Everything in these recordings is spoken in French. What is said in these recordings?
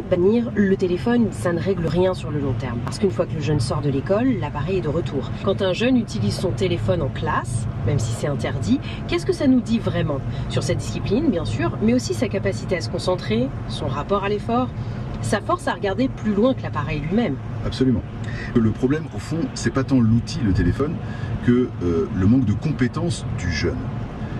Bannir le téléphone, ça ne règle rien sur le long terme. Parce qu'une fois que le jeune sort de l'école, l'appareil est de retour. Quand un jeune utilise son téléphone en classe, même si c'est interdit, qu'est-ce que ça nous dit vraiment? Sur sa discipline, bien sûr, mais aussi sa capacité à se concentrer, son rapport à l'effort, sa force à regarder plus loin que l'appareil lui-même. Absolument. Le problème, au fond, c'est pas tant l'outil, le téléphone, que le manque de compétences du jeune.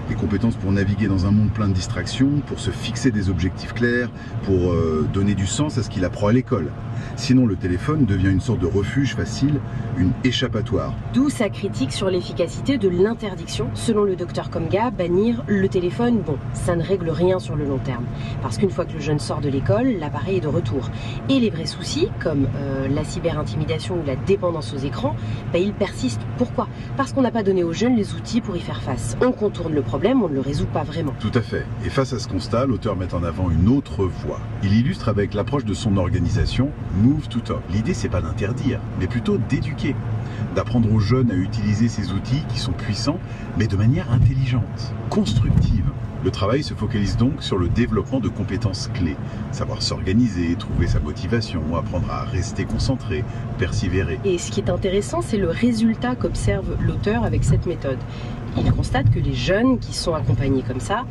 Les compétences pour naviguer dans un monde plein de distractions, pour se fixer des objectifs clairs, pour donner du sens à ce qu'il apprend à l'école. Sinon, le téléphone devient une sorte de refuge facile, une échappatoire. D'où sa critique sur l'efficacité de l'interdiction. Selon le docteur Komga, bannir le téléphone, bon, ça ne règle rien sur le long terme. Parce qu'une fois que le jeune sort de l'école, l'appareil est de retour. Et les vrais soucis, comme la cyberintimidation ou la dépendance aux écrans, ils persistent. Pourquoi? Parce qu'on n'a pas donné aux jeunes les outils pour y faire face. On contourne le problème, on ne le résout pas vraiment. Tout à fait. Et face à ce constat, l'auteur met en avant une autre voie. Il illustre avec l'approche de son organisation, Move to Talk. L'idée, c'est pas d'interdire, mais plutôt d'éduquer. D'apprendre aux jeunes à utiliser ces outils qui sont puissants, mais de manière intelligente, constructive. Le travail se focalise donc sur le développement de compétences clés. Savoir s'organiser, trouver sa motivation, apprendre à rester concentré, persévérer. Et ce qui est intéressant, c'est le résultat qu'observe l'auteur avec cette méthode. Il constate que les jeunes qui sont accompagnés comme ça,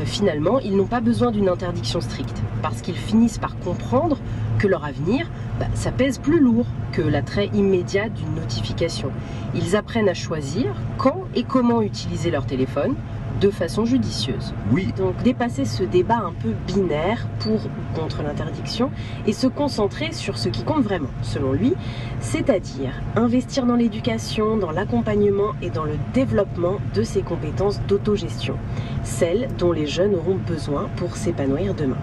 finalement, ils n'ont pas besoin d'une interdiction stricte. Parce qu'ils finissent par comprendre que leur avenir, ça pèse plus lourd que l'attrait immédiat d'une notification. Ils apprennent à choisir quand et comment utiliser leur téléphone, de façon judicieuse. Oui. Donc dépasser ce débat un peu binaire pour ou contre l'interdiction et se concentrer sur ce qui compte vraiment, selon lui, c'est-à-dire investir dans l'éducation, dans l'accompagnement et dans le développement de ces compétences d'autogestion, celles dont les jeunes auront besoin pour s'épanouir demain.